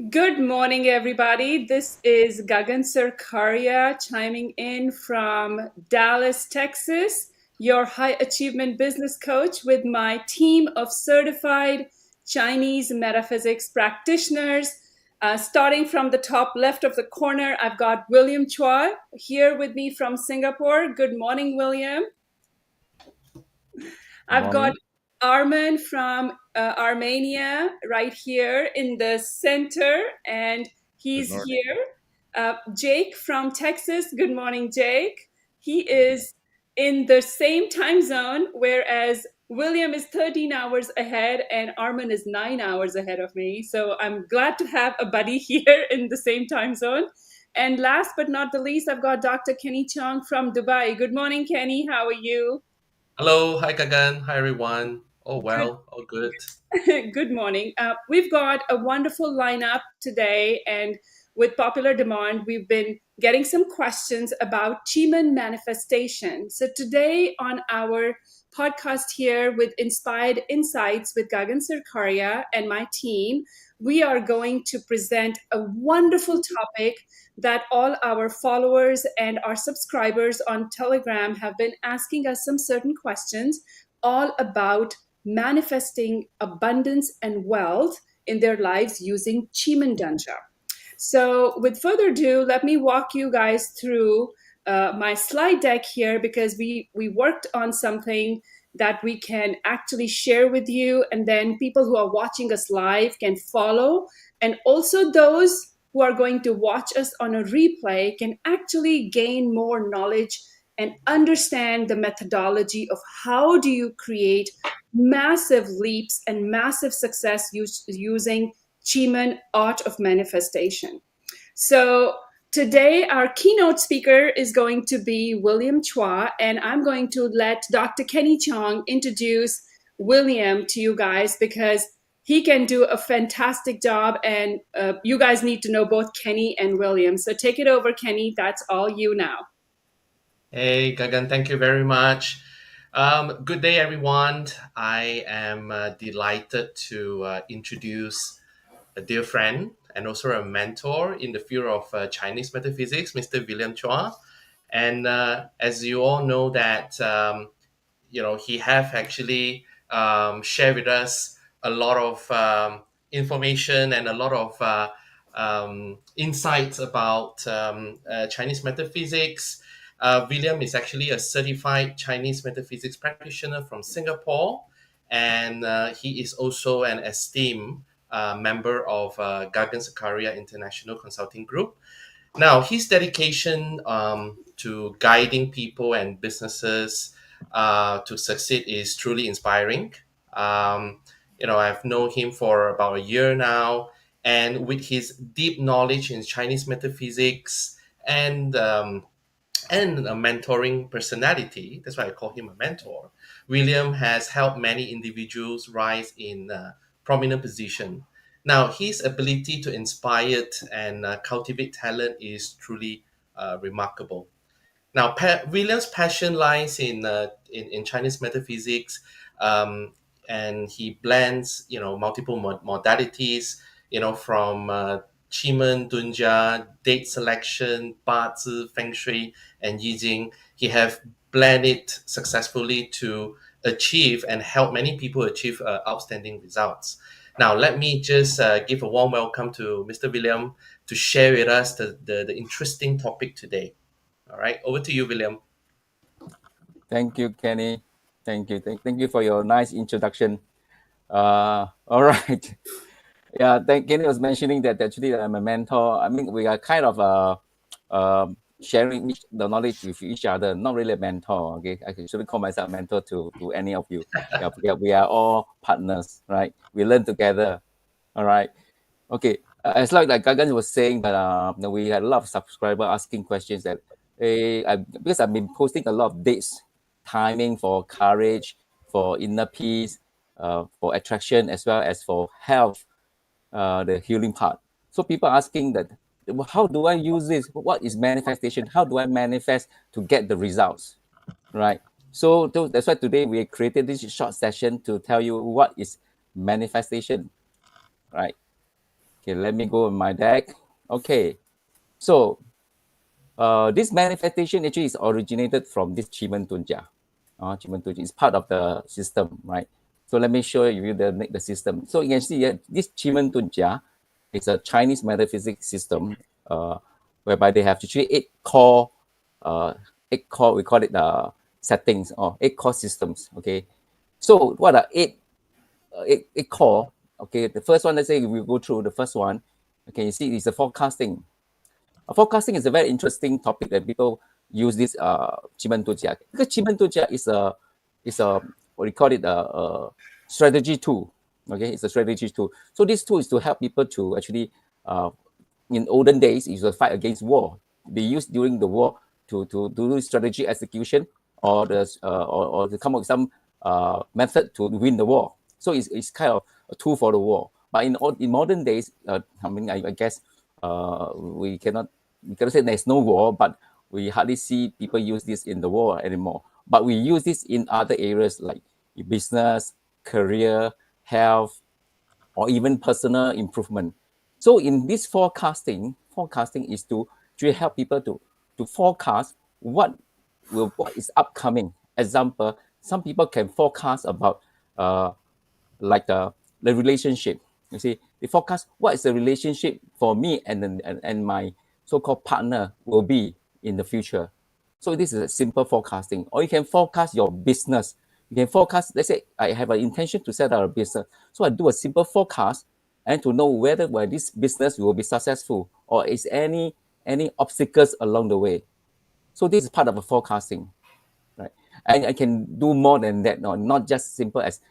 Good morning, everybody. This is Gagan Sarkaria chiming in from Dallas, Texas, your high achievement business coach with my team of certified Chinese metaphysics practitioners. Starting from the top left of the corner, I've got William Chua here with me from Singapore. Good morning, William. I've got Morning. Armen from Armenia right here in the center, and Good he's morning. here. Jake from Texas. Good morning, Jake. He is in the same time zone, whereas William is 13 hours ahead and Armen is 9 hours ahead of me. So I'm glad to have a buddy here in the same time zone. And last but not the least, I've got Dr. Kenny Chong from Dubai. Good morning, Kenny. How are you? Hello, hi Gagan, hi everyone. Oh Good well, all good. Good morning. We've got a wonderful lineup today, and with popular demand, we've been getting some questions about Qi manifestation. So, today on our podcast here with Inspired Insights with Gagan Sarkaria and my team, we are going to present a wonderful topic that all our followers and our subscribers on Telegram have been asking us some certain questions all about manifesting abundance and wealth in their lives using Qi Men Dun Jia. So, with further ado, let me walk you guys through my slide deck here because we worked on something that we can actually share with you, and then people who are watching us live can follow, and also those who are going to watch us on a replay can actually gain more knowledge and understand the methodology of how do you create massive leaps and massive success using Qi art of manifestation. So today our keynote speaker is going to be William Chua, and I'm going to let Dr. Kenny Chong introduce William to you guys because he can do a fantastic job, and you guys need to know both Kenny and William. So take it over, Kenny. That's all you now. Hey Gagan, thank you very much. Good day, everyone. I am delighted to introduce a dear friend and also a mentor in the field of Chinese metaphysics, Mr. William Chua. And as you all know, that he have actually shared with us a lot of information and a lot of insights about Chinese metaphysics. William is actually a certified Chinese metaphysics practitioner from Singapore, and he is also an esteemed member of Gagan Sarkaria International Consulting Group. Now, his dedication to guiding people and businesses to succeed is truly inspiring. I've known him for about a year now, and with his deep knowledge in Chinese metaphysics and a mentoring personality, that's why I call him a mentor. William has helped many individuals rise in prominent position. Now, his ability to inspire and cultivate talent is truly remarkable. Now, William's passion lies in Chinese metaphysics, um, and he blends multiple modalities, from Qi Men Dun Jia, date selection, Ba Zi, Feng Shui, and Yi Jing. He have blended successfully to achieve and help many people achieve outstanding results. Now, let me just give a warm welcome to Mr. William to share with us the interesting topic today. All right, over to you, William. Thank you, Kenny. Thank you. Thank you for your nice introduction. All right. Yeah, Kenny was mentioning that actually I'm a mentor. I mean, we are kind of sharing the knowledge with each other, not really a mentor. Okay, I shouldn't call myself a mentor to any of you. Yeah, we are all partners, right? We learn together. All right. Okay. As like Gagan was saying, but we had a lot of subscribers asking questions that, because I've been posting a lot of dates, timing for courage, for inner peace, for attraction, as well as for health, the healing part. So people asking that, "Well, how do I use this? What is manifestation? How do I manifest to get the results?" Right. So that's why today we created this short session to tell you what is manifestation. Right. Okay, let me go on my deck. Okay, so this manifestation actually is originated from this Qi Men Dun Jia. Qi Men Dun Jia is part of the system, right? So let me show you the system. So you can see here, this Qi Men Dun Jia is a Chinese metaphysics system, whereby they have actually uh, eight core, we call it settings or eight core systems. Okay, so what are eight core? Okay, the first one, let's say we go through the first one. Okay, you see, it's the forecasting. Forecasting is a very interesting topic that people use this Qi Men Dun Jia, because Qi Men Dun Jia is a what we call it a strategy tool. Okay, it's a strategy tool. So this tool is to help people to actually in olden days it was a fight against war. They used during the war to do strategy execution or or to come up with some method to win the war. So it's kind of a tool for the war. But in modern days, I mean, I guess we cannot say there's no war, but we hardly see people use this in the war anymore. But we use this in other areas like business, career, health, or even personal improvement. So in this forecasting is to help people to forecast what is upcoming. Example, some people can forecast about uh, like the relationship. You see, they forecast what is the relationship for me and my so-called partner will be in the future. So this is a simple forecasting. Or you can forecast your business. You can forecast, let's say I have an intention to set up a business. So I do a simple forecast and to know whether this business will be successful or is any obstacles along the way. So this is part of a forecasting, right? And I can do more than that, not just simple as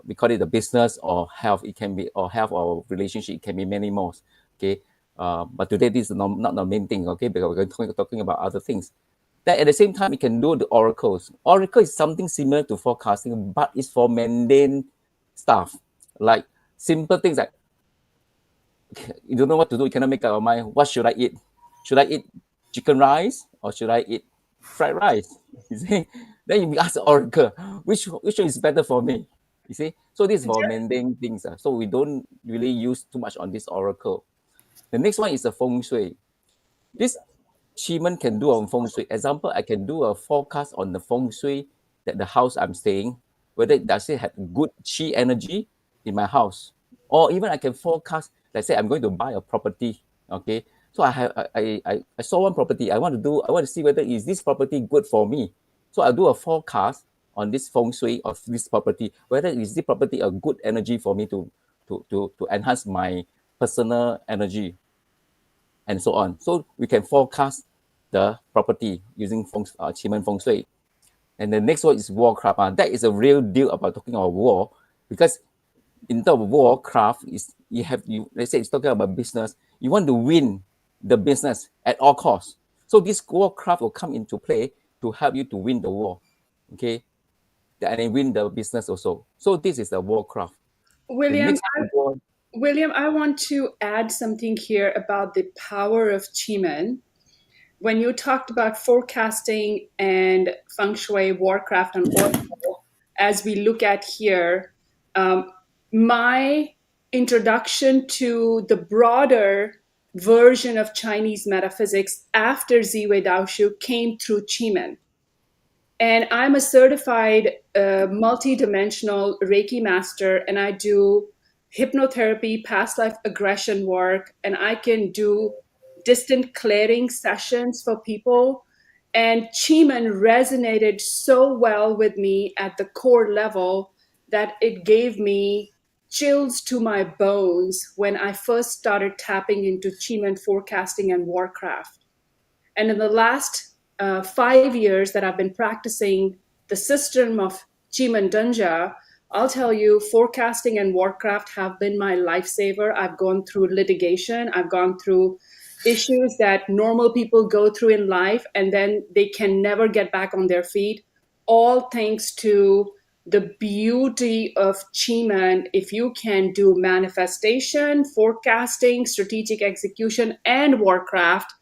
we call it the business or health. It can be or health or relationship. It can be many more. Okay, but today this is not the main thing. Okay, because we're talking about other things. Then at the same time, you can do the oracles. Oracle is something similar to forecasting, but it's for mundane stuff, like simple things like you don't know what to do. You cannot make up your mind. What should I eat? Should I eat chicken rice or should I eat fried rice? You see, then you ask the oracle, which one is better for me? You see, so this is for mending things. So we don't really use too much on this oracle. The next one is the feng shui. This QiMen can do on feng shui. Example, I can do a forecast on the feng shui that the house I'm staying, whether does it have good qi energy in my house, or even I can forecast. Let's say I'm going to buy a property. Okay, so I saw one property. I want to see whether is this property good for me. So I'll do a forecast on this feng shui of this property, whether is this property a good energy for me to enhance my personal energy and so on. So we can forecast the property using QiMen Feng Shui. And the next one is warcraft. That is a real deal about talking about war, because in terms of warcraft, is you let's say it's talking about business. You want to win the business at all costs. So this warcraft will come into play to help you to win the war. Okay, and then win the business also. So this is the warcraft. The William, next war. William, I want to add something here about the power of Qi when you talked about forecasting and feng shui, warcraft, and oracle, as we look at here, my introduction to the broader version of Chinese metaphysics after Ziwei Daoshu came through Qi. And I'm a certified multi-dimensional Reiki master, and I do hypnotherapy, past life aggression work, and I can do distant clearing sessions for people. And Qi resonated so well with me at the core level that it gave me chills to my bones when I first started tapping into Qi forecasting and warcraft. And in the last 5 years that I've been practicing the system of Qi Men Dun Jia, I'll tell you, forecasting and Warcraft have been my lifesaver. I've gone through litigation. I've gone through issues that normal people go through in life, and then they can never get back on their feet, all thanks to the beauty of Qi Men. If you can do manifestation, forecasting, strategic execution, and Warcraft,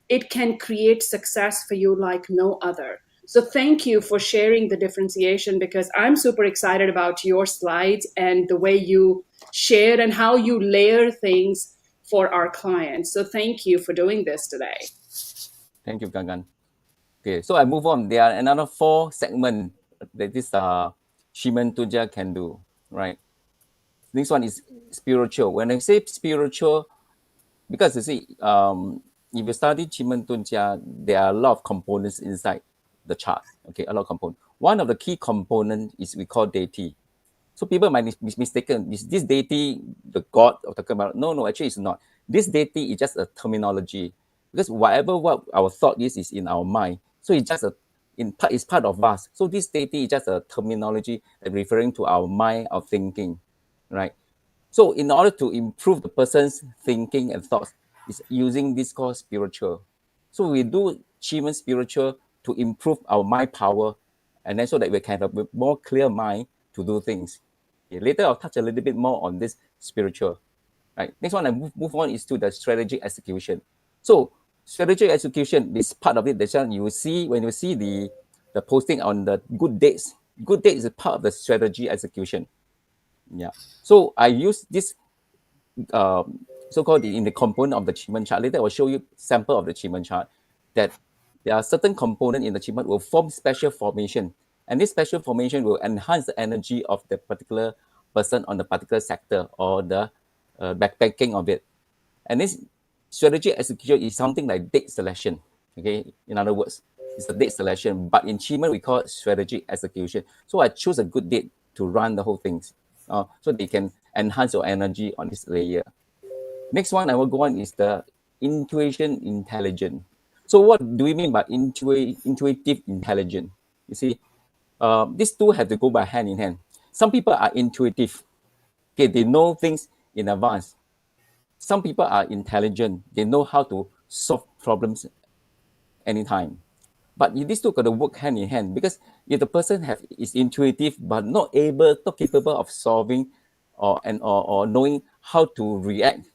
it can create success for you like no other. So thank you for sharing the differentiation, because I'm super excited about your slides and the way you share and how you layer things for our clients. So thank you for doing this today. Thank you, Gagan. Okay, so I move on. There are another 4 segments that this Qi Men Dun Jia can do, right? This one is spiritual. When I say spiritual, because you see, if you study Qi Men Dun Jia, there are a lot of components inside the chart. Okay, a lot of components. One of the key components is we call deity. So people might be mistaken. Is this deity the god of the about? No, actually it's not. This deity is just a terminology, because whatever what our thought is in our mind. So it's just it's part of us. So this deity is just a terminology referring to our mind, our thinking, right? So in order to improve the person's thinking and thoughts, is using this called spiritual. So we do achievement spiritual to improve our mind power, and then so that we can have a more clear mind to do things. Okay, later I'll touch a little bit more on this spiritual. Right. Next one I move on is to the strategy execution. So strategy execution is part of it. That's why you see when you see the posting on the good dates. Good dates is part of the strategy execution. Yeah. So I use this so-called in the component of the achievement chart. Later I will show you sample of the achievement chart that there are certain components in the achievement will form special formation. And this special formation will enhance the energy of the particular person on the particular sector or the backpacking of it. And this strategy execution is something like date selection. Okay, in other words, it's a date selection, but in achievement we call it strategy execution. So I choose a good date to run the whole things, so they can enhance your energy on this layer. Next one I will go on is the intuition intelligence. So what do we mean by intuitive intelligence? You see, these two have to go by hand in hand. Some people are intuitive. Okay, they know things in advance. Some people are intelligent. They know how to solve problems anytime. But these two got to work hand in hand, because if the person is intuitive but not capable of solving or knowing how to react,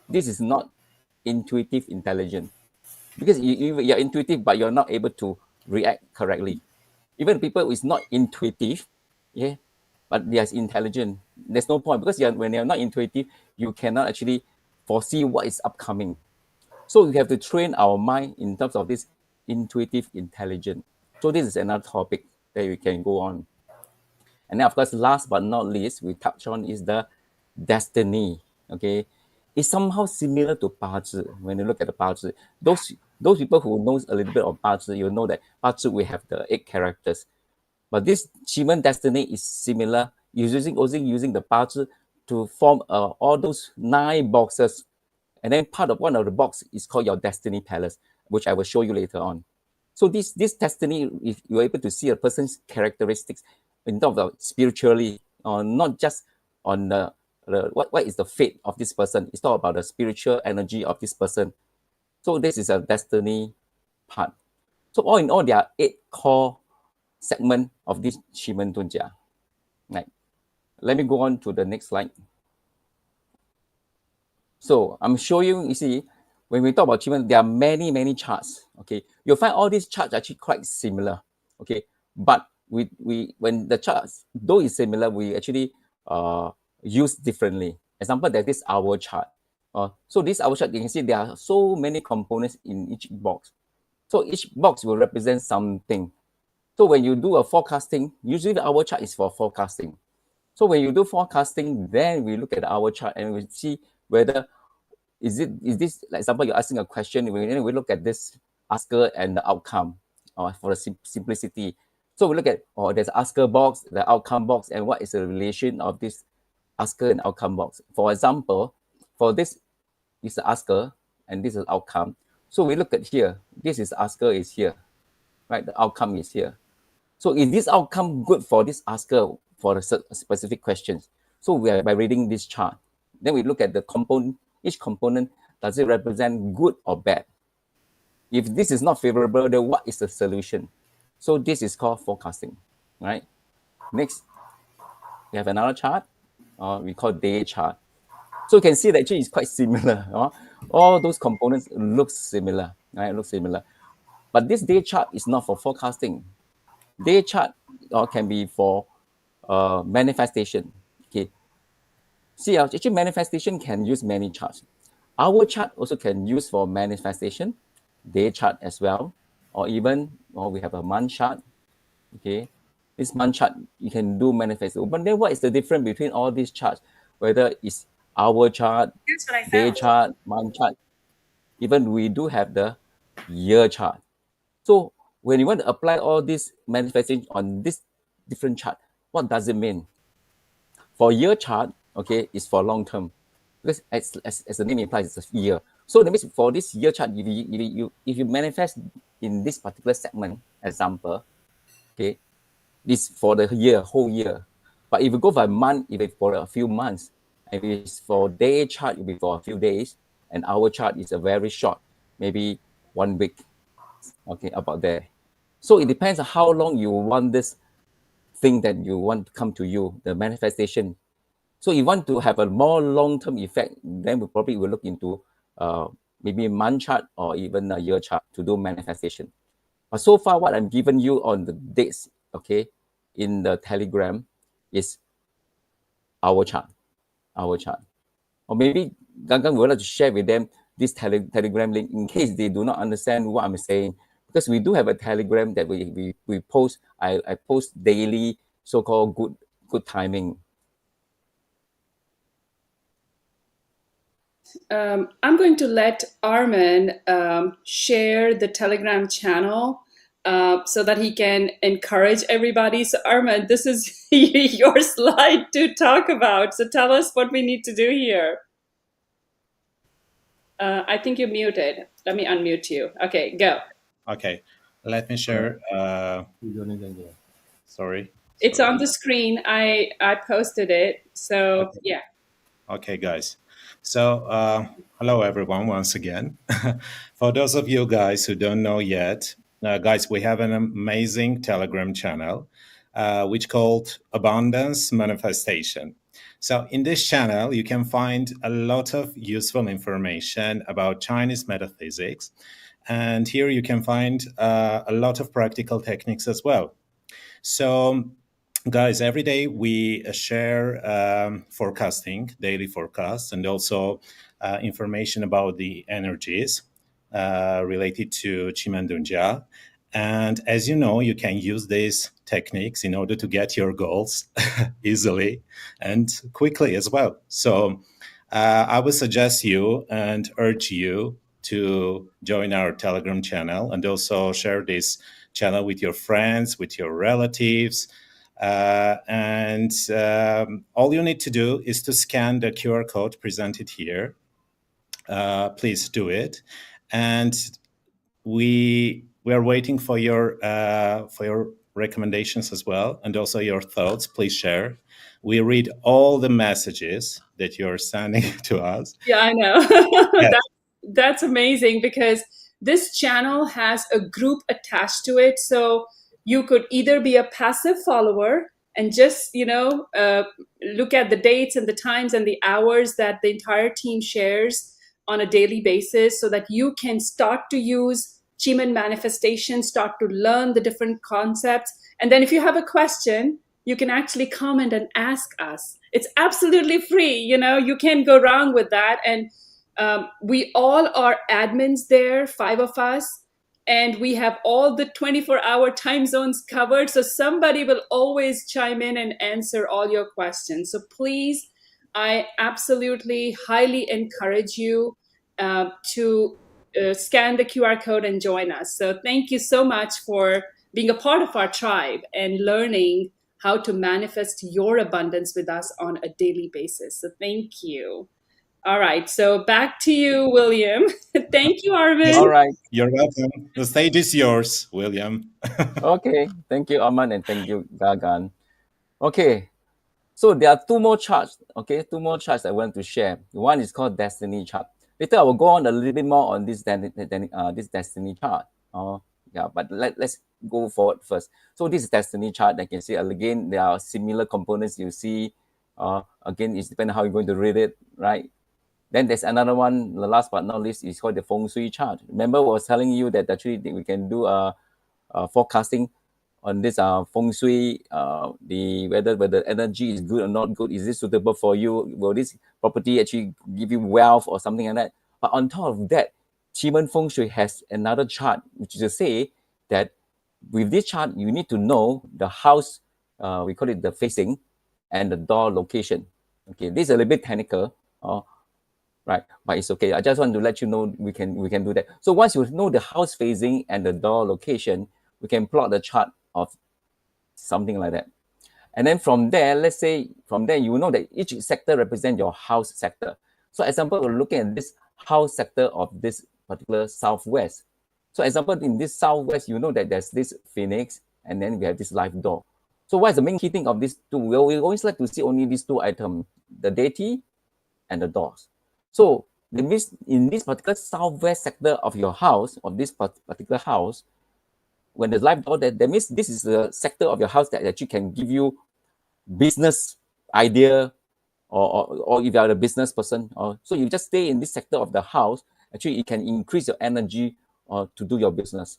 this is not intuitive intelligence. Because you're intuitive but you're not able to react correctly. Even people who is not intuitive, yeah, but they are intelligent. There's no point, because when you're not intuitive, you cannot actually foresee what is upcoming. So we have to train our mind in terms of this intuitive intelligence. So this is another topic that we can go on. And then, of course, last but not least, we touch on is the destiny. Okay, it's somehow similar to 八字. When you look at the 八字, those people who knows a little bit of 八字, you know that 八字we have the 8 characters. But this human destiny is similar, using the 八字 to form all those 9 boxes. And then part of one of the box is called your destiny palace, which I will show you later on. So this destiny, if you're able to see a person's characteristics in terms of spiritually, not just on what is the fate of this person. It's all about the spiritual energy of this person. So this is a destiny part. So all in all, there are 8 core segments of this Qi Men Dun Jia. Right. Let me go on to the next slide. So I'm showing you see, when we talk about achievement, there are many charts. Okay, you'll find all these charts actually quite similar. Okay, but we when the charts though is similar, we actually use differently. Example, there's this hour chart. So this hour chart, you can see there are so many components in each box. So each box will represent something. So when you do a forecasting, usually the hour chart is for forecasting. So when you do forecasting, then we look at the hour chart and we see whether is this, like example, you're asking a question, we look at this asker and the outcome, for the simplicity. So we look at, there's asker box, the outcome box, and what is the relation of this asker and outcome box. For example, for this is the asker and this is outcome. So we look at here, this is asker is here, right? The outcome is here. So is this outcome good for this asker for the specific questions? So we are by reading this chart. Then we look at the component, each component, does it represent good or bad? If this is not favorable, then what is the solution? So this is called forecasting, right? Next, we have another chart, we call day chart. So you can see that actually it's quite similar. All those components look similar, right? Look similar. But this day chart is not for forecasting. Day chart can be for manifestation. Okay. See, actually manifestation can use many charts. Our chart also can use for manifestation, day chart as well, or even we have a month chart. Okay, this month chart you can do manifestation. But then what is the difference between all these charts? Whether it's hour chart, That's what I day found. chart, month chart, even we do have the year chart. So when you want to apply all this manifestation on this different chart, what does it mean? For year chart, okay, is for long term, because as the name implies, it's a year. So that means for this year chart, if you manifest in this particular segment, example, okay, this for the year, whole year. But if you go for a month, if it's for a few months, if it's for day chart, it'll be for a few days, and hour chart is a very short, maybe 1 week. Okay, about there. So it depends on how long you want this thing that you want to come to you, the manifestation. So you want to have a more long-term effect, then we probably will look into maybe a month chart or even a year chart to do manifestation. But so far, what I'm giving you on the dates, okay, in the Telegram is our chart, our chart. Or maybe Gagan would like to share with them this Telegram link in case they do not understand what I'm saying. Because we do have a Telegram that we post, I post daily, so-called good timing. I'm going to let Armen share the Telegram channel so that he can encourage everybody. So, Armen, this is your slide to talk about. So, tell us what we need to do here. I think you're muted. Let me unmute you. Okay, go. Okay, let me share. Sorry. It's on the screen. I posted it. So, Okay. yeah. Okay, guys. So, hello everyone once again. For those of you guys who don't know yet, guys, we have an amazing Telegram channel, which called Abundance Manifestation. So in this channel, you can find a lot of useful information about Chinese metaphysics. And here you can find a lot of practical techniques as well. So guys, every day we share forecasting, daily forecasts, and also information about the energies related to Qi Men Dun Jia. And as you know, you can use these techniques in order to get your goals easily and quickly as well. So I would suggest you and urge you to join our Telegram channel and also share this channel with your friends, with your relatives. And all you need to do is to scan the QR code presented here. Please do it. And we are waiting for your recommendations as well, and also your thoughts. Please share. We read all the messages that you're sending to us. Yeah, I know. Yes. That's amazing because this channel has a group attached to it. So you could either be a passive follower and just, look at the dates and the times and the hours that the entire team shares on a daily basis so that you can start to use QiMen manifestation, start to learn the different concepts. And then if you have a question, you can actually comment and ask us. It's absolutely free. You can't go wrong with that. And we all are admins there, 5 of us, and we have all the 24-hour time zones covered. So somebody will always chime in and answer all your questions. So please, I absolutely highly encourage you to scan the QR code and join us. So thank you so much for being a part of our tribe and learning how to manifest your abundance with us on a daily basis. So thank you. All right. So back to you, William. Thank you, Armen. All right. You're welcome. The stage is yours, William. Okay. Thank you, Arman, and thank you, Gagan. Okay. So there are two more charts. Okay, two more charts I want to share. One is called Destiny chart. Later I will go on a little bit more on this this Destiny chart. Yeah, but let's go forward first. So this is Destiny chart. I can see again there are similar components you see. Again, it's depending how you're going to read it, right? Then there's another one. The last but not least is called the Feng Shui chart. Remember, I was telling you that actually we can do a forecasting on this feng shui, the whether energy is good or not good, is this suitable for you? Will this property actually give you wealth or something like that? But on top of that, QiMen Feng Shui has another chart, which is to say that with this chart, you need to know the house, we call it the facing, and the door location. Okay, this is a little bit technical, right? But it's okay. I just want to let you know we can do that. So once you know the house facing and the door location, we can plot the chart of something like that. And then from there, let's say from there, you know that each sector represents your house sector. So example, we're looking at this house sector of this particular southwest. So example, in this southwest, you know that there's this phoenix, and then we have this live door. So what is the main key thing of these two? We always like to see only these two items, the deity and the doors. So that means in this particular southwest sector of your house, of this particular house, when the live door, that means this is the sector of your house that actually can give you business idea, or if you are a business person, or so you just stay in this sector of the house, actually it can increase your energy to do your business.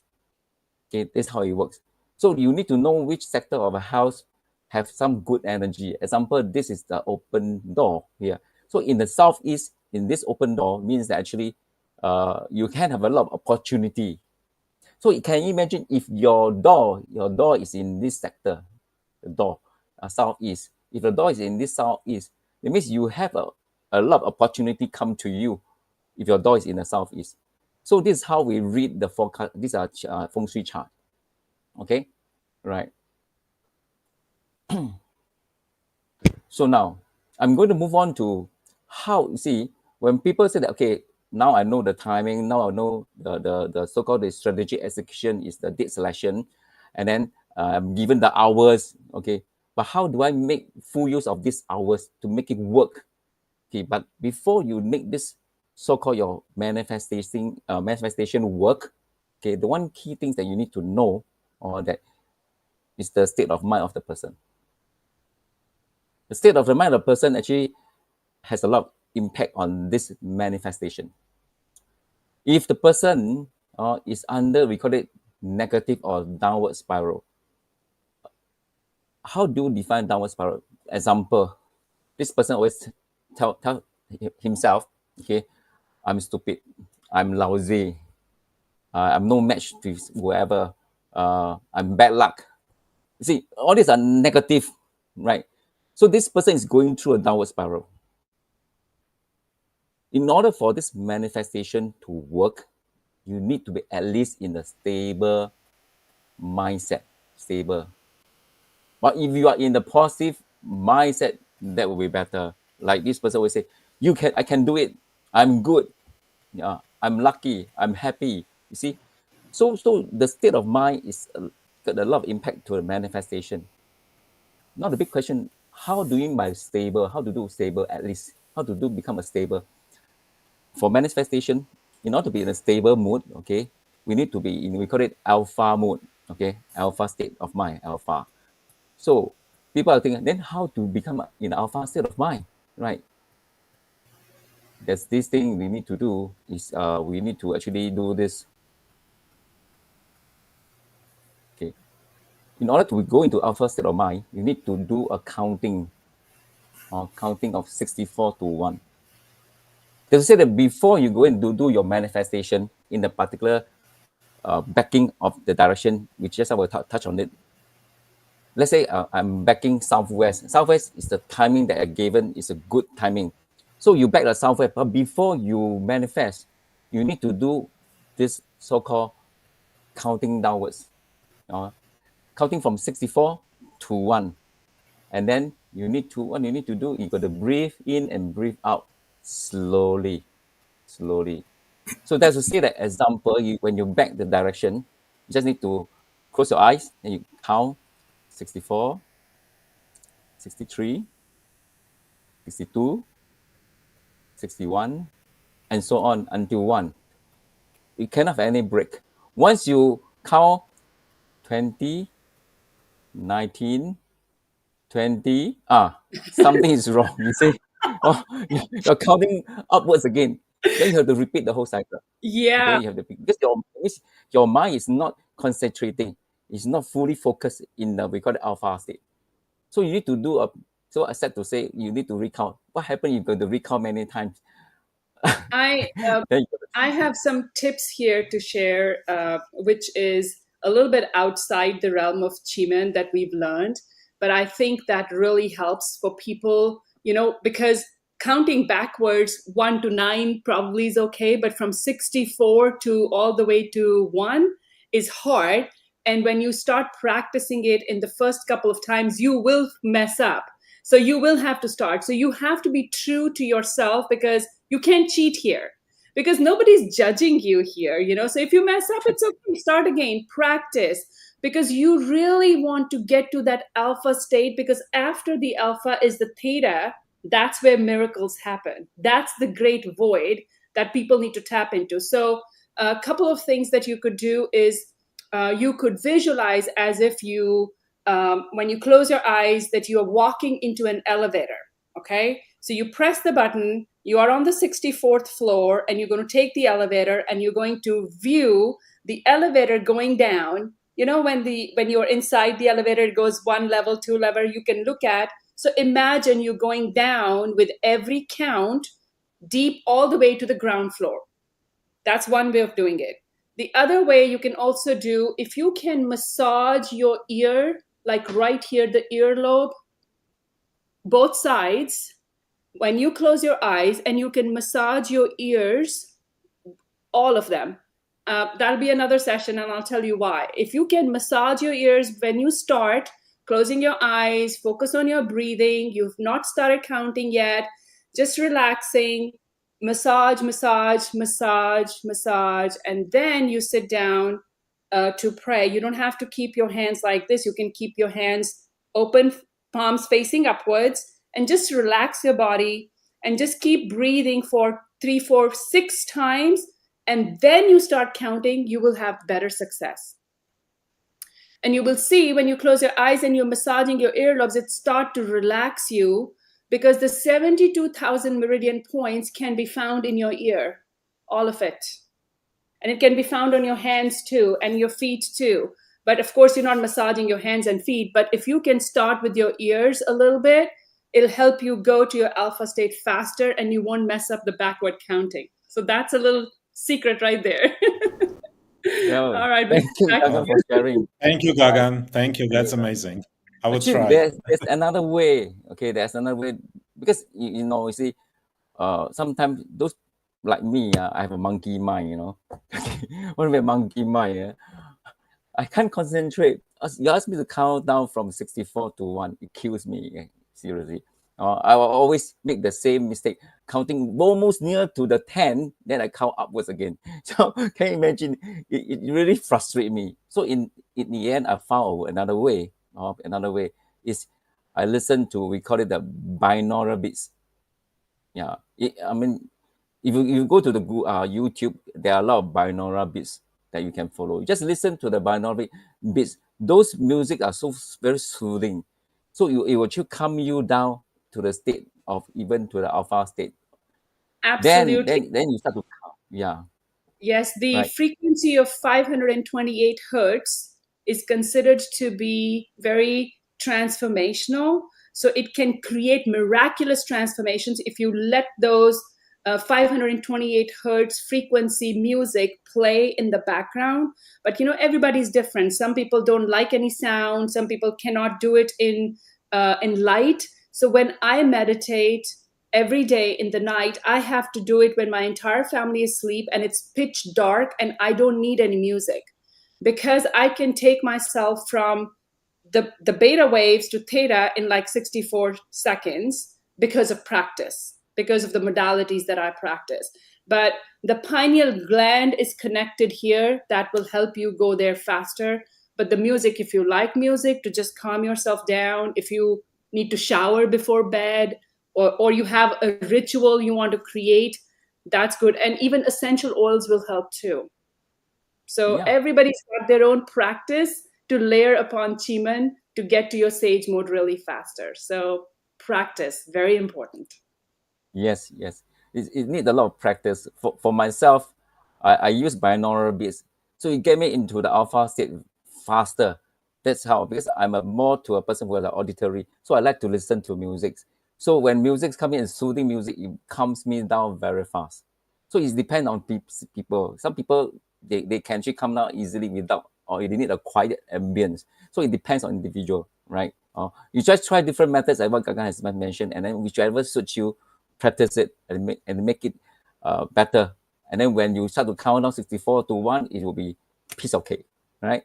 Okay, that's how it works. So you need to know which sector of a house have some good energy. Example, this is the open door here. So in the southeast, in this open door means that actually you can have a lot of opportunity. So you can imagine if your door is in this sector, the door, southeast. If the door is in this southeast, it means you have a lot of opportunity come to you if your door is in the southeast. So this is how we read the forecast. These are feng shui chart. Okay, right. So now I'm going to move on to how, you see, when people say that, okay, now I know the timing, now I know the so-called the strategic execution is the date selection, and then I'm given the hours, okay, but how do I make full use of these hours to make it work? Okay, but before you make this so-called your manifestation work, okay, the one key things that you need to know, or that is the state of mind of the person. The state of the mind of the person actually has a lot of impact on this manifestation. If the person is under, we call it negative or downward spiral. How do you define downward spiral? Example, this person always tell himself, okay, I'm stupid, I'm lousy, I'm no match to whoever, I'm bad luck. You see, all these are negative, right? So this person is going through a downward spiral. In order for this manifestation to work, you need to be at least in a stable mindset, stable. But if you are in the positive mindset, that will be better. Like this person will say, I can do it. I'm good. Yeah, I'm lucky. I'm happy. You see, so the state of mind is got a lot of impact to the manifestation. Now the big question: how doing by stable? How to do stable at least? How to do become a stable? For manifestation, in order to be in a stable mood, okay, we need to be in, we call it alpha mode, okay, alpha state of mind, alpha. So people are thinking, then how to become in alpha state of mind, right? There's this thing we need to do is we need to actually do this. Okay, in order to go into alpha state of mind, you need to do a counting, or counting of 64 to 1. They say that before you go and do your manifestation in the particular backing of the direction, which just I will touch on it. Let's say I'm backing southwest. Southwest is the timing that I given is a good timing. So you back the southwest, but before you manifest, you need to do this so-called counting downwards. Counting from 64 to 1. And then what you need to do, you got to breathe in and breathe out slowly. So that's to say that example, when you back the direction, you just need to close your eyes and you count 64, 63, 62, 61, and so on until 1. You cannot have any break. Once you count 20, 19, 20, something is wrong. You say, you're counting upwards again. Then you have to repeat the whole cycle. Yeah. Okay, you have to, because your mind is not concentrating. is not fully focused in the, we call it alpha state. So you need to do a, so I said to say, you need to recount. What happened? You're going to recount many times. I Then I have some tips here to share, which is a little bit outside the realm of QiMen that we've learned, but I think that really helps for people, because counting backwards 1 to 9 probably is okay, but from 64 to all the way to 1 is hard. And when you start practicing it in the first couple of times, you will mess up. So you will have to start. So you have to be true to yourself, because you can't cheat here, because nobody's judging you here, So if you mess up, it's okay. Start again, practice, because you really want to get to that alpha state, because after the alpha is the theta. That's where miracles happen. That's the great void that people need to tap into. So a couple of things that you could do is you could visualize as if you, when you close your eyes, that you are walking into an elevator. Okay, so you press the button, you are on the 64th floor, and you're going to take the elevator, and you're going to view the elevator going down. When you're inside the elevator, it goes 1 level, 2 level, you can look at. So imagine you going down with every count, deep all the way to the ground floor. That's one way of doing it. The other way you can also do, if you can massage your ear, like right here, the earlobe, both sides, when you close your eyes, and you can massage your ears, all of them. That'll be another session, and I'll tell you why. If you can massage your ears when you start, closing your eyes, focus on your breathing, you've not started counting yet, just relaxing, massage, massage, massage, massage, and then you sit down to pray. You don't have to keep your hands like this. You can keep your hands open, palms facing upwards, and just relax your body, and just keep breathing for 3, 4, 6 times, and then you start counting. You will have better success. And you will see when you close your eyes and you're massaging your earlobes, it start to relax you, because the 72,000 meridian points can be found in your ear, all of it. And it can be found on your hands too, and your feet too. But of course, you're not massaging your hands and feet. But if you can start with your ears a little bit, it'll help you go to your alpha state faster, and you won't mess up the backward counting. So that's a little secret right there. yeah, All right. thank you, Back to Gagan, you. for sharing. Thank you, Gagan. Thank you. That's amazing. I will Actually, try. there's another way. Okay, there's another way, because you see, sometimes those like me, I have a monkey mind. What a monkey mind. I can't concentrate. You ask me to count down from 64 to 1, it kills me, seriously. I will always make the same mistake, counting almost near to the 10, then I count upwards again. So can you imagine? It really frustrates me. So in the end, I found another way. Another way is I listen to, we call it the binaural beats. Yeah, I mean, if you go to the YouTube, there are a lot of binaural beats that you can follow. You just listen to the binaural beats. Those music are so very soothing. So it will actually calm you down to the state of, even to the alpha state. Then Absolutely. then you start to count. Yeah, Yes, the right. frequency of 528 hertz is considered to be very transformational. So it can create miraculous transformations if you let those 528 hertz frequency music play in the background. But everybody's different. Some people don't like any sound. Some people cannot do it in light. So when I meditate every day in the night, I have to do it when my entire family is asleep and it's pitch dark, and I don't need any music, because I can take myself from the beta waves to theta in like 64 seconds, because of practice, because of the modalities that I practice. But the pineal gland is connected here. That will help you go there faster. But the music, if you like music to just calm yourself down, if you need to shower before bed, or you have a ritual you want to create, that's good. And even essential oils will help too. So Yeah. everybody's got their own practice to layer upon QiMen to get to your sage mode really faster. So practice, very important. Yes. It needs a lot of practice. For myself, I use binaural beats. So it get me into the alpha state faster. That's how, because I'm a more to a person who is auditory. So I like to listen to music. So when music's coming and soothing music, it calms me down very fast. So it depends on people. Some people, they can actually come down easily without, or they need a quiet ambience. So it depends on individual, right? You just try different methods, like what Gagan has mentioned, and then whichever suits you, practice it and make it better. And then when you start to count down 64 to 1, it will be piece of cake, right?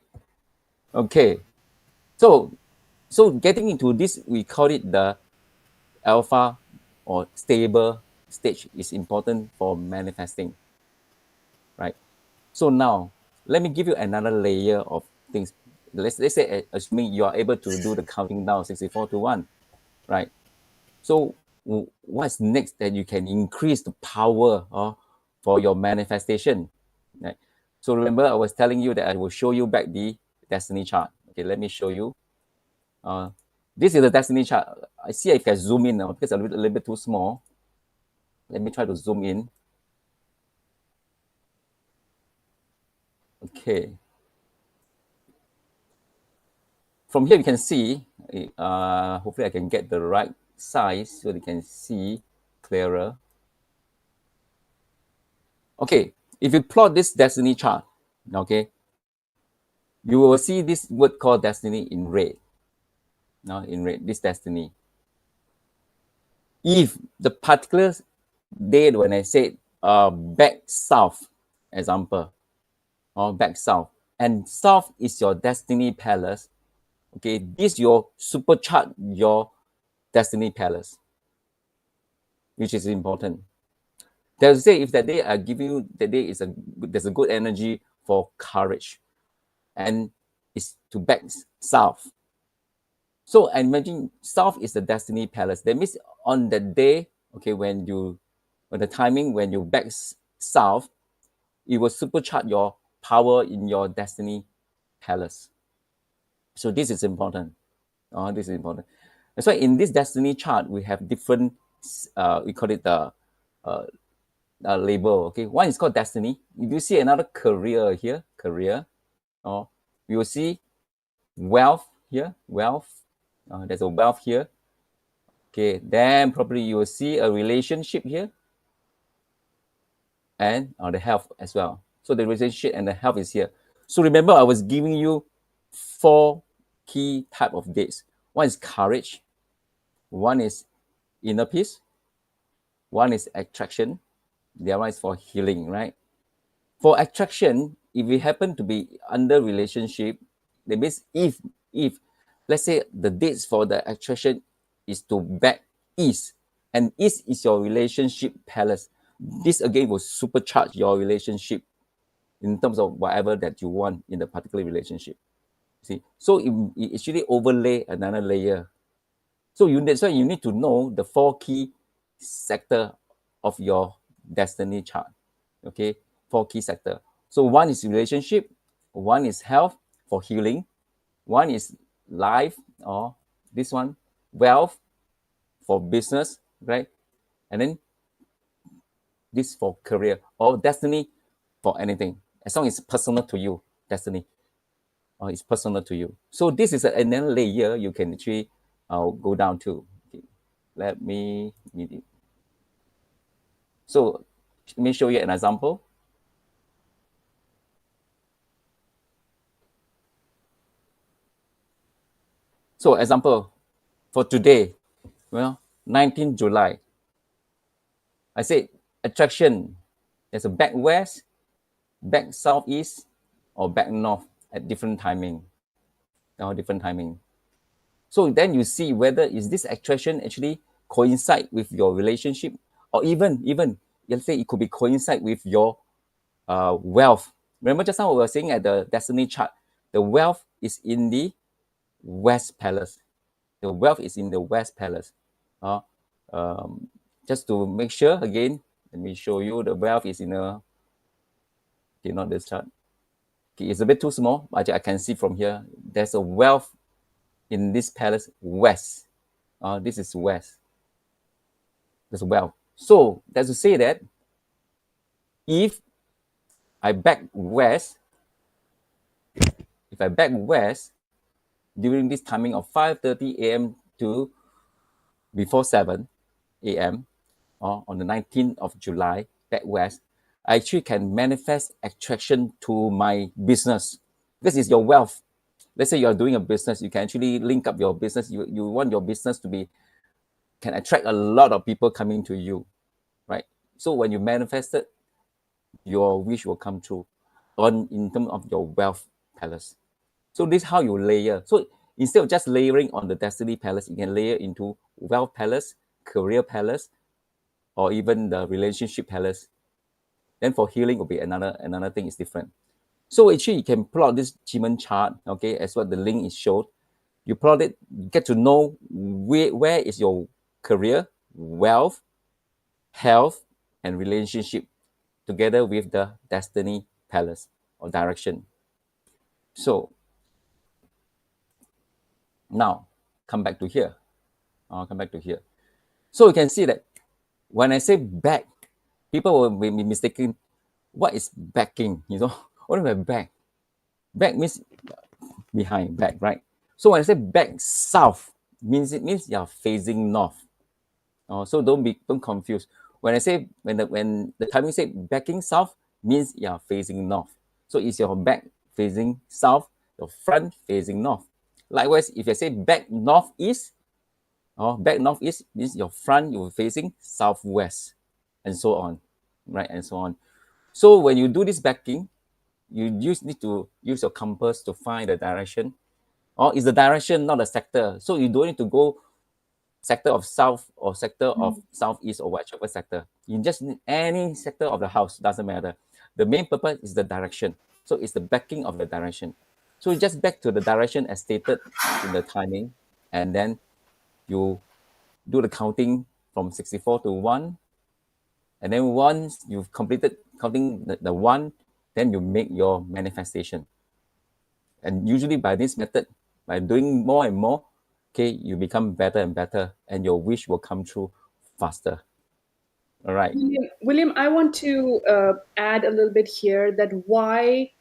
Okay. So getting into this, we call it the alpha or stable stage is important for manifesting, right? So now, let me give you another layer of things. Let's say, assuming you are able to do the counting down 64 to 1, right? So what's next that you can increase the power for your manifestation, right? So remember, I was telling you that I will show you back the destiny chart. Okay, let me show you. This is the destiny chart. I see if I can zoom in now because it's a little bit too small. Let me try to zoom in. Okay. From here, you can see, hopefully I can get the right size so you can see clearer. Okay, if you plot this destiny chart, okay, you will see this word called destiny in red. Now, in red, this destiny. If the particular day when I said back south, example, or back south, and south is your destiny palace, okay, this your supercharge your destiny palace, which is important. They'll say if that day I give you, that day is there's a good energy for courage, and it's to back south. So I imagine south is the destiny palace. That means on the day, okay, when the timing when you back south, it will supercharge your power in your destiny palace. So this is important. This is important. That's why in this destiny chart we have different. We call it the label. Okay, one is called destiny. If you see another career here, career, you will see wealth here, wealth. There's a wealth here. Okay, then probably you will see a relationship here, and the health as well. So the relationship and the health is here. So remember, I was giving you 4 key type of dates. One is courage, one is inner peace, one is attraction, the other one is for healing, right? For attraction, if we happen to be under relationship, that means if let's say the dates for the attraction is to back east, and east is your relationship palace, this again will supercharge your relationship in terms of whatever that you want in the particular relationship. See, so it actually overlay another layer. So that's why you need to know the 4 key sector of your destiny chart. Okay, 4 key sector. So one is relationship, one is health for healing, one is life, or this one, wealth for business, right? And then this for career, or destiny for anything. As long as it's personal to you, destiny, or it's personal to you. So this is another layer you can actually go down to. Okay. Let me So let me show you an example. So example for today, 19 July. I said attraction. There's a back west, back southeast, or back north at different timing. Different timing. So then you see whether is this attraction actually coincide with your relationship, or even let's say it could be coincide with your wealth. Remember just now we were saying at the destiny chart, the wealth is in the West Palace. The wealth is in the West Palace. Just to make sure, again, let me show you the wealth is in a, okay, not this chart. Okay, it's a bit too small, but I can see from here, there's a wealth in this palace west. This is west. There's wealth. So that's to say that if I back west, if I back west during this timing of 5:30 a.m. to before 7 a.m. or on the 19th of July, back west, I actually can manifest attraction to my business because it's your wealth. Let's say you're doing a business, you can actually link up your business. You want your business to be, can attract a lot of people coming to you, right? So when you manifest it, your wish will come true on in terms of your wealth palace. So this is how you layer. So instead of just layering on the destiny palace, you can layer into wealth palace, career palace, or even the relationship palace. Then for healing will be another thing is different. So actually you can plot this QiMen chart, okay, as what the link is showed. You plot it, get to know where is your career, wealth, health, and relationship together with the destiny palace or direction. So now come back to here. I'll come back to here. So you can see that when I say back, people will be mistaken. What is backing? You know, what do I mean back? Back means behind, back, right? So when I say back south, it means you're facing north. So don't confuse. When I say when the timing say backing south means you're facing north. So is your back facing south, your front facing north. Likewise, if I say back northeast, or back northeast means your front you're facing southwest, and so on, right? And so on. So when you do this backing, you need to use your compass to find the direction. Or is the direction not a sector? So you don't need to go sector of south or sector of southeast or whichever sector. You just need any sector of the house, doesn't matter. The main purpose is the direction. So it's the backing of the direction. So you just back to the direction as stated in the timing, and then you do the counting from 64 to 1. And then once you've completed counting the 1, then you make your manifestation. And usually by this method, by doing more and more, okay, you become better and better, and your wish will come true faster. All right. William, I want to add a little bit here that why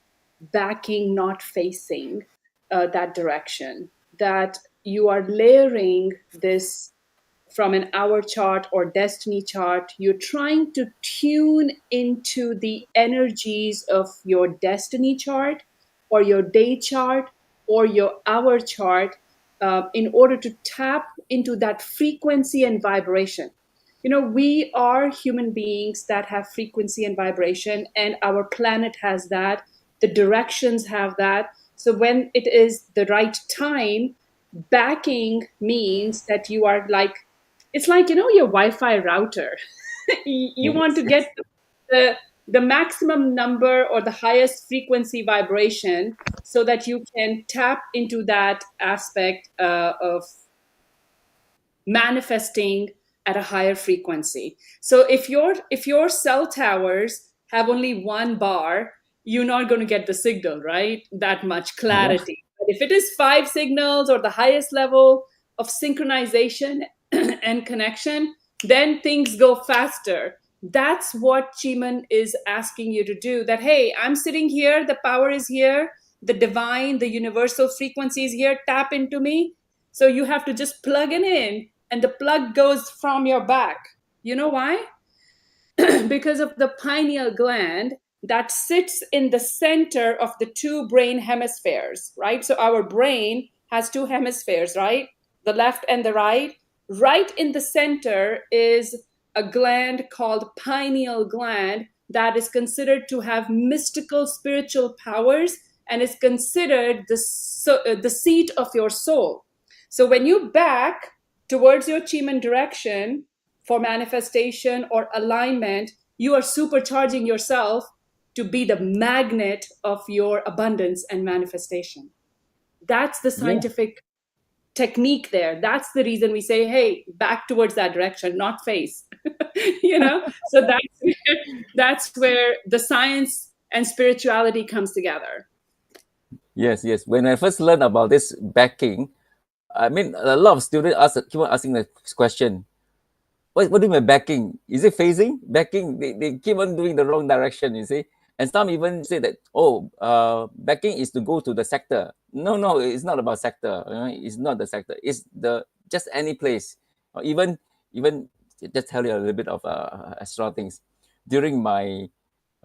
backing, not facing that direction, that you are layering this from an hour chart or destiny chart. You're trying to tune into the energies of your destiny chart or your day chart or your hour chart in order to tap into that frequency and vibration. You know, we are human beings that have frequency and vibration, and our planet has that. The directions have that. So when it is the right time, backing means that you are like, it's like, you know, your Wi-Fi router. You want to get the maximum number or the highest frequency vibration so that you can tap into that aspect of manifesting at a higher frequency. So if your cell towers have only one bar, you're not going to get the signal, right? That much clarity. But if it is 5 signals or the highest level of synchronization and connection, then things go faster. That's what QiMen is asking you to do. That, hey, I'm sitting here, the power is here, the divine, the universal frequency is here, tap into me. So you have to just plug it in, and the plug goes from your back. You know why? Because of the pineal gland that sits in the center of the 2 brain hemispheres, right? So our brain has 2 hemispheres, right? The left and the right. Right in the center is a gland called pineal gland that is considered to have mystical spiritual powers and is considered the seat of your soul. So when you back towards your QiMen direction for manifestation or alignment, you are supercharging yourself to be the magnet of your abundance and manifestation. That's the scientific technique there. That's the reason we say, hey, back towards that direction, not face. You know, so that's where the science and spirituality comes together. Yes. When I first learned about this backing, I mean, a lot of students keep on asking the question, what do you mean backing? Is it phasing? Backing, they keep on doing the wrong direction, you see. And some even say that, oh, backing is to go to the sector. No, it's not about sector. It's not the sector. It's just any place. Or even just tell you a little bit of extra things. During my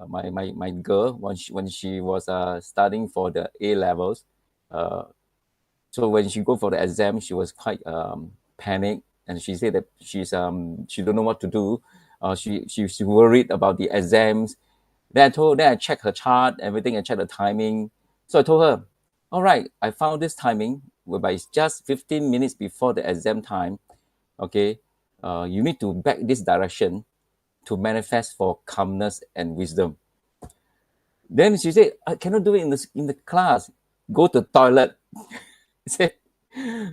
my girl, when she was studying for the A levels, so when she go for the exam, she was quite panicked, and she said that she don't know what to do. She worried about the exams. Then I checked her chart, everything, and checked the timing. So I told her, all right, I found this timing whereby it's just 15 minutes before the exam time. Okay, you need to back this direction to manifest for calmness and wisdom. Then she said, I cannot do it in the class. Go to toilet. Say,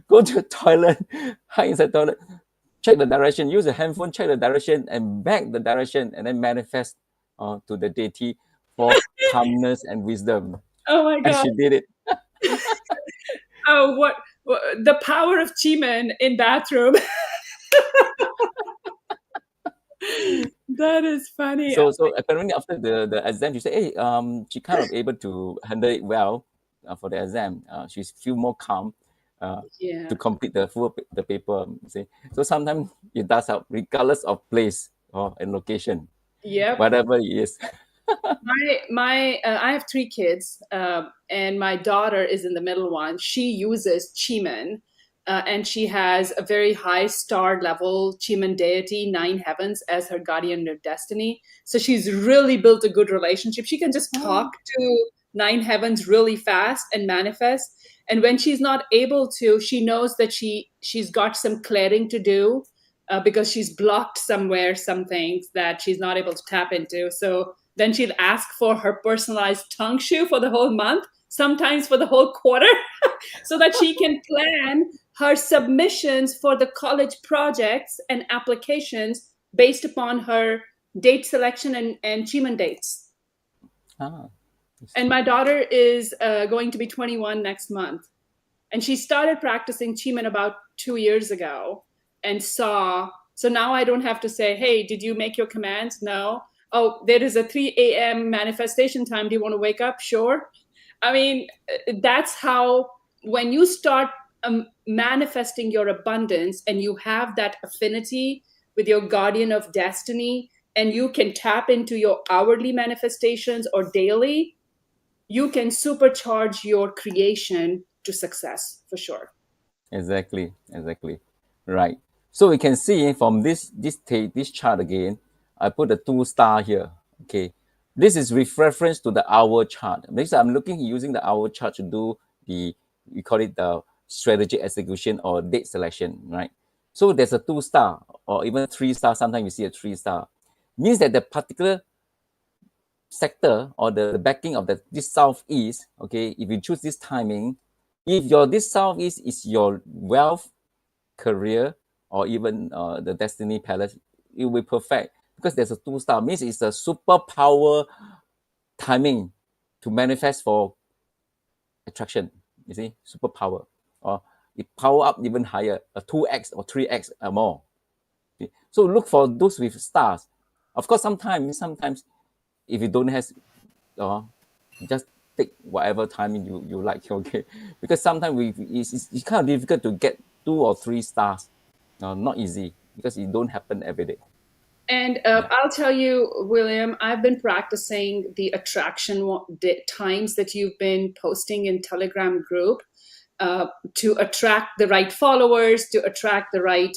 go to the toilet, hide inside the toilet, check the direction, use a handphone, check the direction, and back the direction, and then manifest to the deity for calmness and wisdom. Oh my And God. she did it. Oh, what the power of QiMen in bathroom. That is funny. So apparently after the exam, she said, hey, she kind of able to handle it well for the exam. She feel more calm Yeah. to complete the paper. See? So sometimes it does help, regardless of place and location, Yep. whatever it is. I have 3 kids, and my daughter is in the middle one. She uses QiMen, and she has a very high star level QiMen deity, 9 heavens, as her guardian of destiny. So she's really built a good relationship. She can just talk to 9 heavens really fast and manifest. And when she's not able to, she knows that she's got some clearing to do, because she's blocked somewhere some things that she's not able to tap into. So then she'll ask for her personalized tongue shoe for the whole month, sometimes for the whole quarter, so that she can plan her submissions for the college projects and applications based upon her date selection and QiMen dates. And my daughter is going to be 21 next month. And she started practicing QiMen about 2 years ago and so now I don't have to say, hey, did you make your commands? No. Oh, there is a 3 a.m. manifestation time. Do you want to wake up? Sure. I mean, that's how, when you start manifesting your abundance and you have that affinity with your guardian of destiny, and you can tap into your hourly manifestations or daily, you can supercharge your creation to success for sure. Exactly. Right. So we can see from this chart again, I put the 2 star here. Okay. This is with reference to the hour chart. Because I'm using the hour chart to do we call it the strategy execution or date selection, right? So there's a 2 star or even 3 star. Sometimes you see a 3 star. Means that the particular sector or the backing of this southeast, okay, if you choose this timing, if this southeast is your wealth, career, or even the destiny palace, it will be perfect because there's a 2 star. Means it's a superpower timing to manifest for attraction. You see, superpower, or it power up even higher, a 2x or 3x or more. Okay? So look for those with stars. Of course, sometimes if you don't have, just take whatever timing you like, okay? Because sometimes it's kind of difficult to get 2 or 3 stars. Not easy because it don't happen every day. And I'll tell you, William, I've been practicing the attraction times that you've been posting in Telegram group to attract the right followers, to attract the right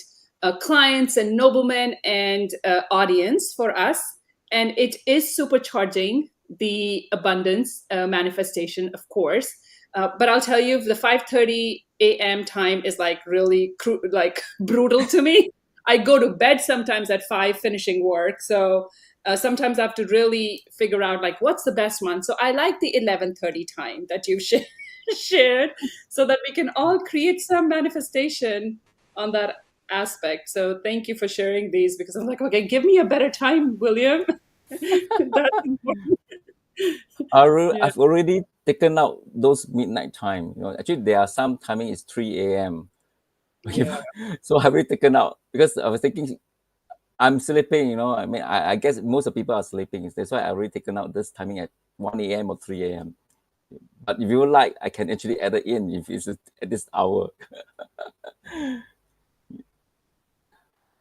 clients and noblemen and audience for us. And it is supercharging the abundance manifestation, of course. But I'll tell you, the 5:30 a.m. time is like really brutal to me. I go to bed sometimes at 5 finishing work. So sometimes I have to really figure out like what's the best one. So I like the 11:30 time that you shared so that we can all create some manifestation on that aspect. So thank you for sharing these because I'm like, okay, give me a better time, William. That's important. I've already taken out those midnight time. Actually, there are some timing is 3 a.m. Okay. Yeah. So I've already taken out because I was thinking I'm sleeping, I mean, I guess most of people are sleeping. That's why I already taken out this timing at 1 a.m. or 3 a.m. But if you like, I can actually add it in if it's at this hour.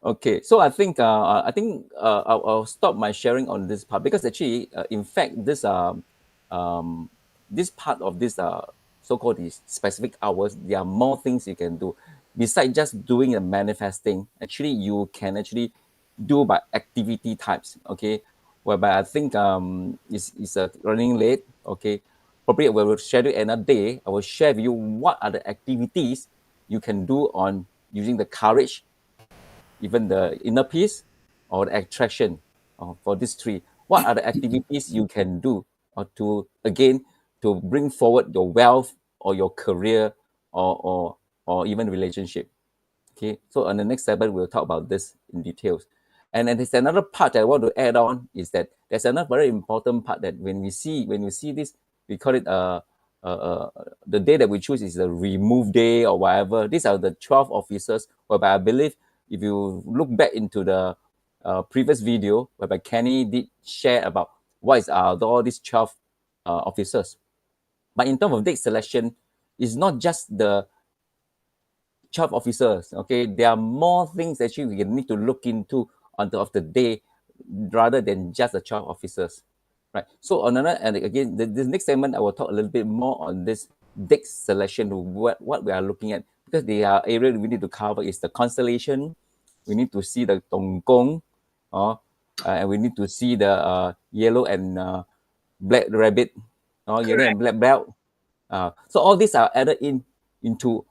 Okay, so I think I'll stop my sharing on this part because actually, in fact, this part of this so-called these specific hours, there are more things you can do besides just doing the manifesting. Actually, you can actually do by activity types. Okay, whereby I think is running late. Okay, probably we will schedule another day. I will share with you what are the activities you can do on using the courage, even the inner peace or the attraction, for these three. What are the activities you can do to, again, to bring forward your wealth or your career, or even relationship? Okay, so on the next segment, we'll talk about this in details. And then there's another part that I want to add on, is that there's another very important part that when we see this, we call it the day that we choose is the remove day or whatever. These are the 12 officers, whereby I believe if you look back into the previous video, whereby Kenny did share about what is all these 12 officers. But in terms of date selection, it's not just the 12 officers. Okay, there are more things actually we need to look into on the day, rather than just the 12 officers, right? So on another, and again, the next segment, I will talk a little bit more on this deck selection, what we are looking at, because the area we need to cover is the constellation. We need to see the Donggong, and we need to see the yellow and black rabbit, yellow and Correct. black belt. So all these are added into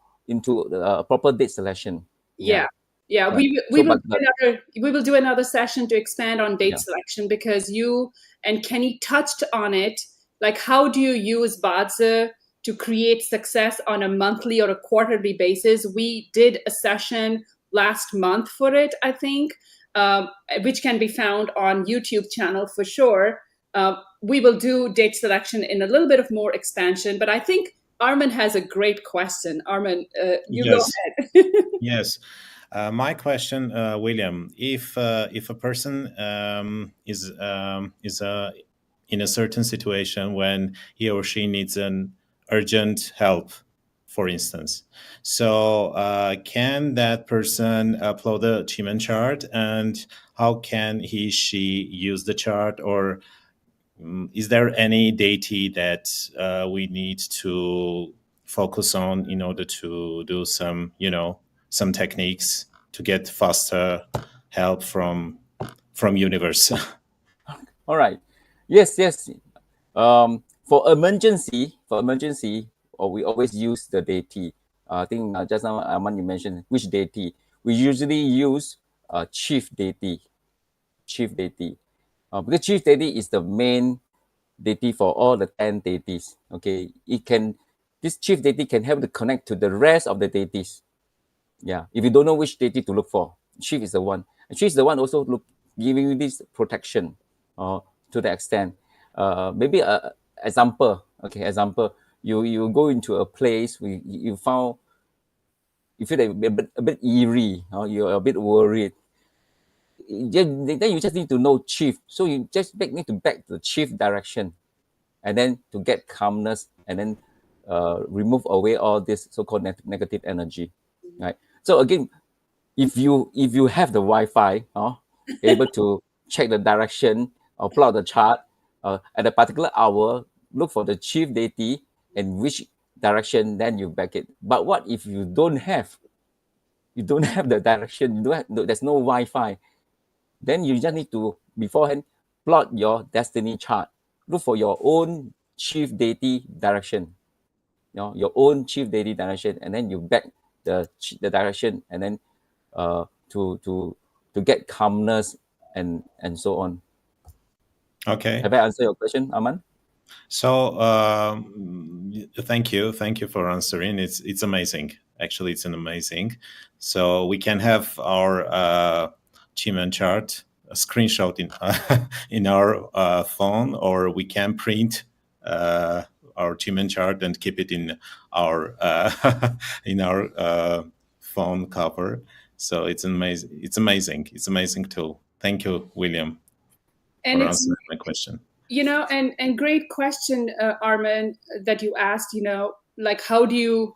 proper date selection. Yeah. Yeah. Yeah, Right. So, we will do another session to expand on date yeah. selection, because you and Kenny touched on it. Like, how do you use Bazi to create success on a monthly or a quarterly basis? We did a session last month for it, I think, which can be found on YouTube channel for sure. We will do date selection in a little bit of more expansion, but I think Armen has a great question. Armen, you go Yes. ahead. Yes. My question, William, if a person is in a certain situation when he or she needs an urgent help, for instance, so can that person upload the QiMen chart, and how can she use the chart, or is there any deity that we need to focus on in order to do some, some techniques to get faster help from universe? All right. Yes, yes. For emergency, we always use the deity. I think just now, Arman, you mentioned which deity. We usually use chief deity. Because chief deity is the main deity for all the 10 deities. Okay, this chief deity can help to connect to the rest of the deities. Yeah, if you don't know which deity to look for, chief is the one. And chief is the one also giving you this protection, to the extent. Maybe a example. Okay, example. You go into a place, you feel like a bit eerie, or you're a bit worried. Then you just need to know chief. So you just need to back the chief direction, and then to get calmness, and then remove away all this so-called negative energy, right? So again, if you have the Wi-Fi, able to check the direction or plot the chart at a particular hour, look for the chief deity and which direction, then you back it. But what if you don't have the direction? There's no Wi-Fi. Then you just need to beforehand plot your destiny chart. Look for your own chief deity direction. Your own chief deity direction, and then you back the direction, and then to get calmness and so on. Okay. Have I answered your question, Aman? So thank you for answering. It's amazing. Actually, it's an amazing. So we can have our QiMen chart a screenshot in our phone, or we can print our QiMen chart and keep it in our in our phone cover. So it's amazing. It's amazing. It's amazing tool. Thank you, William, And for it's, answering my question. and great question, Armen, that you asked, like how do you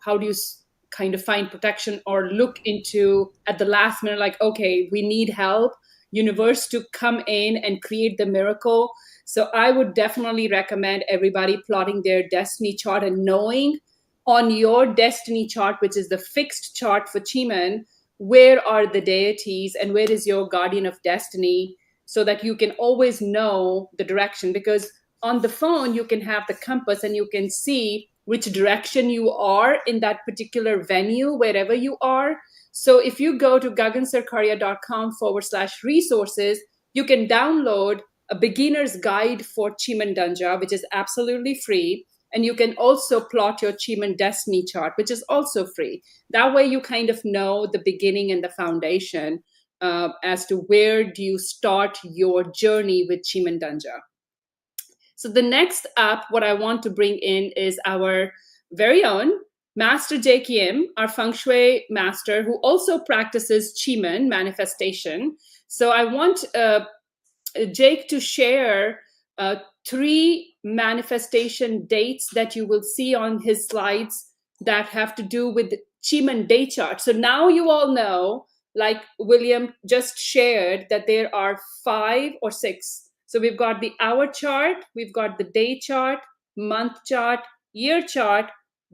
kind of find protection or look into at the last minute, like, okay, we need help, universe to come in and create the miracle. So I would definitely recommend everybody plotting their destiny chart and knowing on your destiny chart, which is the fixed chart for QiMen, where are the deities and where is your guardian of destiny, so that you can always know the direction. Because on the phone you can have the compass and you can see which direction you are in that particular venue wherever you are. So if you go to gagansarkaria.com/resources, you can download a beginner's guide for Qi Men Dun Jia, which is absolutely free. And you can also plot your QiMen destiny chart, which is also free. That way you kind of know the beginning and the foundation as to where do you start your journey with Qi Men Dun Jia. So the next up, what I want to bring in is our very own Master Jay Kim, our feng shui master, who also practices QiMen manifestation. So I want Jake to share 3 manifestation dates that you will see on his slides that have to do with QiMen day chart. So now you all know, like William just shared, that there are 5 or 6. So we've got the hour chart, we've got the day chart, month chart, year chart,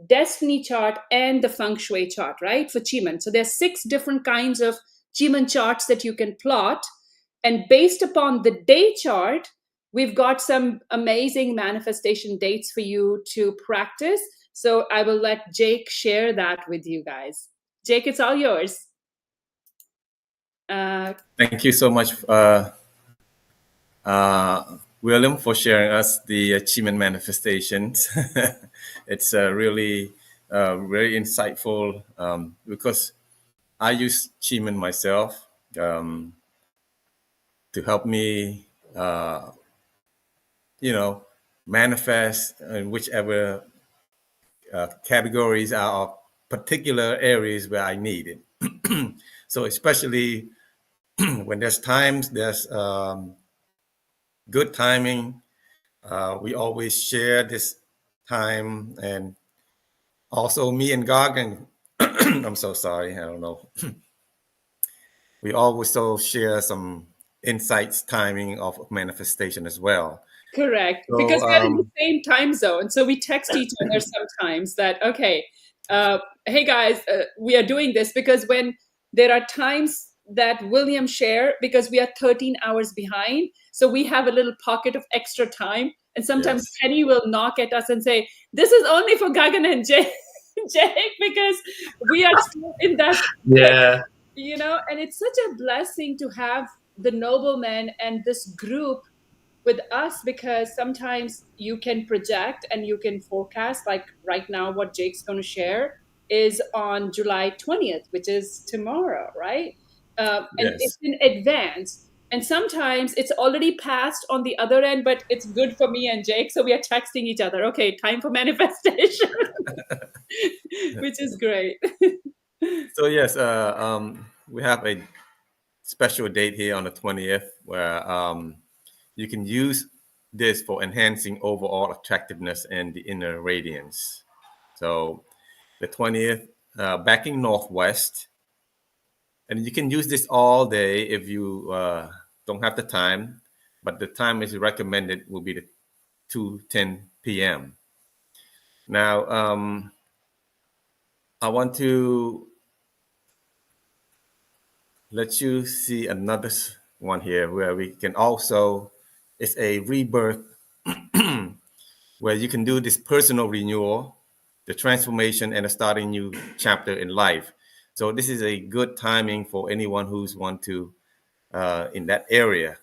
destiny chart, and the feng shui chart, right, for QiMen. So there's 6 different kinds of QiMen charts that you can plot. And based upon the day chart, we've got some amazing manifestation dates for you to practice. So I will let Jake share that with you guys. Jake, it's all yours. Thank you so much, William, for sharing us the QiMen manifestations. It's really very insightful because I use QiMen myself to help me, manifest in whichever categories are particular areas where I need it. So especially when there's times, there's good timing. We always share this time, and also me and Gagan, I'm so sorry, I don't know. We also share some insights timing of manifestation as well. Correct. So, because we're in the same time zone. So we text each other sometimes that, okay, hey guys, we are doing this, because when there are times that William share, because we are 13 hours behind, so we have a little pocket of extra time. And sometimes yes. Kenny will knock at us and say, this is only for Gagan and Jake, because we are still in that, Yeah. and it's such a blessing to have the noblemen and this group with us, because sometimes you can project and you can forecast, like right now what Jake's going to share is on July 20th, which is tomorrow, right? And Yes. it's in advance, and sometimes it's already passed on the other end, but it's good for me and Jake, so we are texting each other, okay, time for manifestation. Which is great. So yes, we have a special date here on the 20th where you can use this for enhancing overall attractiveness and the inner radiance. So the 20th, backing northwest, and you can use this all day if you don't have the time, but the time is recommended will be the 2:10 p.m. Now, I want to let you see another one here where we can also, it's a rebirth where you can do this personal renewal, the transformation, and a starting new chapter in life. So this is a good timing for anyone who's want to in that area.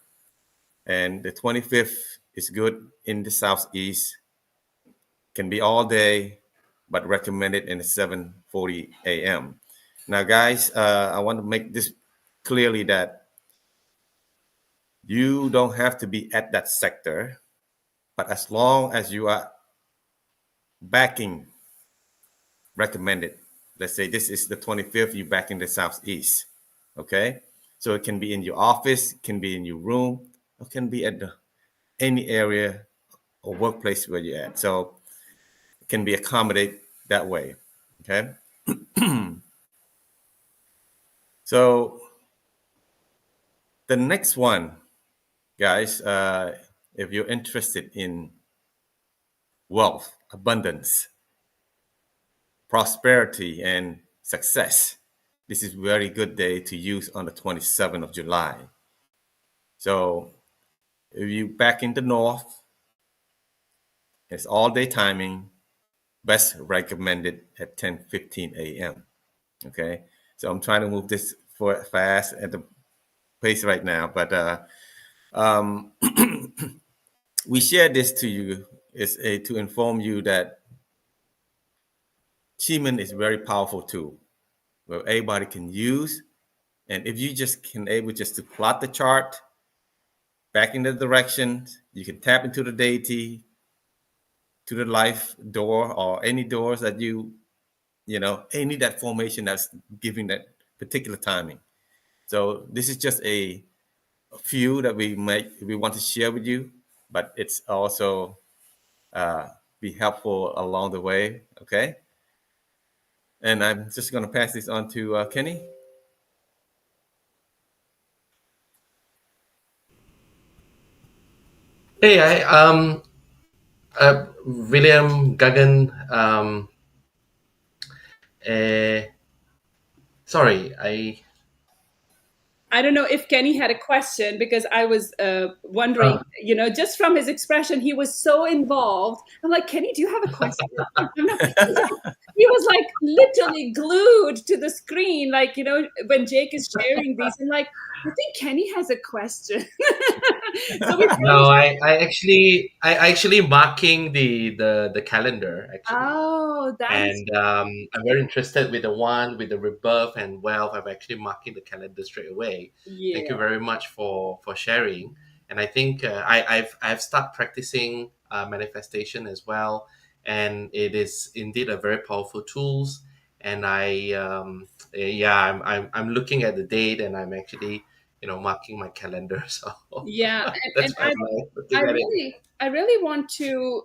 And the 25th is good in the southeast. Can be all day, but recommended in the 7:40 a.m. Now, guys, I want to make this clearly that you don't have to be at that sector, but as long as you are backing recommended, let's say this is the 25th, you back in the southeast. Okay, so it can be in your office, it can be in your room, it can be at any area or workplace where you're at. So it can be accommodated that way. Okay. So the next one, guys, if you're interested in wealth, abundance, prosperity, and success, this is a very good day to use on the 27th of July. So if you back in the north, it's all day timing, best recommended at 10:15 a.m. Okay, so I'm trying to move this for fast at the pace right now, but we share this to you to inform you that QiMen is a very powerful tool where everybody can use, and if you just can able just to plot the chart back in the directions, you can tap into the deity, to the life door, or any doors that any that formation that's giving that particular timing. So this is just a few that we want to share with you, but it's also be helpful along the way. Okay, and I'm just going to pass this on to Kenny. Hey, William Gagan. Sorry, I don't know if Kenny had a question, because I was wondering, just from his expression, he was so involved. I'm like, Kenny, do you have a question? He was like literally glued to the screen, like, when Jake is sharing these, and like, I think Kenny has a question. So no, I actually marking the calendar actually. Oh, that's And I'm very interested with the one with the rebirth and wealth. I'm actually marking the calendar straight away. yeah. Thank you very much for sharing. And I think I've started practicing manifestation as well, and it is indeed a very powerful tools. And I'm looking at the date, and I'm actually marking my calendar. So Yeah, that's and looking at it. I really want to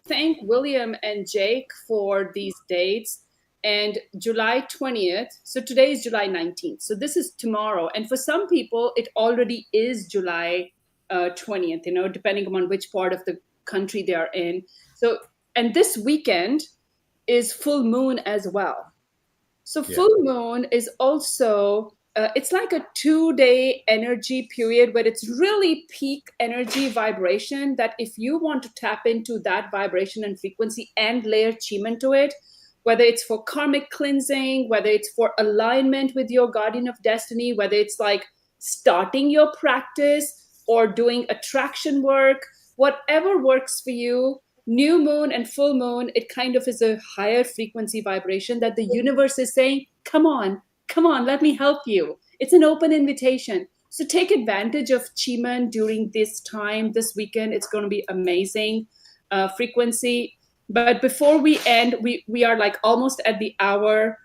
thank William and Jake for these dates. And July 20th, so today is July 19th. So this is tomorrow. And for some people, it already is July 20th, depending on which part of the country they are in. So, and this weekend is full moon as well. So full moon is also it's like a 2-day energy period where it's really peak energy vibration, that if you want to tap into that vibration and frequency and layer QiMen to it, whether it's for karmic cleansing, whether it's for alignment with your guardian of destiny, whether it's like starting your practice or doing attraction work, whatever works for you, new moon and full moon, it kind of is a higher frequency vibration that the universe is saying, come on, let me help you. It's an open invitation. So take advantage of QiMen during this time, this weekend. It's going to be amazing frequency. But before we end, we are like almost at the hour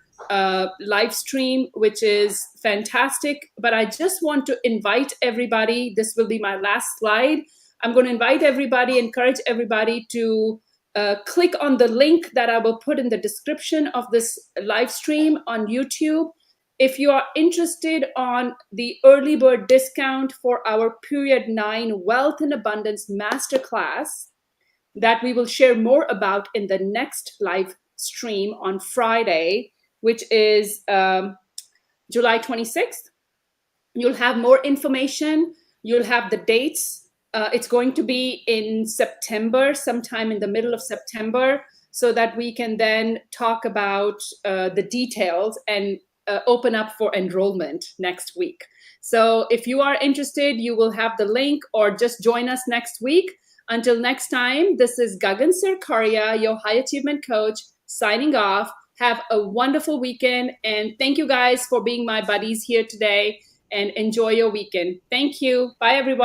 live stream, which is fantastic. But I just want to invite everybody. This will be my last slide. I'm going to invite everybody, encourage everybody to click on the link that I will put in the description of this live stream on YouTube. If you are interested on the early bird discount for our Period 9 Wealth and Abundance Masterclass, that we will share more about in the next live stream on Friday, which is July 26th. You'll have more information. You'll have the dates. It's going to be in September, sometime in the middle of September, so that we can then talk about the details and open up for enrollment next week. So if you are interested, you will have the link, or just join us next week. Until next time, this is Gagan Sarkaria, your high achievement coach, signing off. Have a wonderful weekend. And thank you guys for being my buddies here today, and enjoy your weekend. Thank you. Bye, everyone.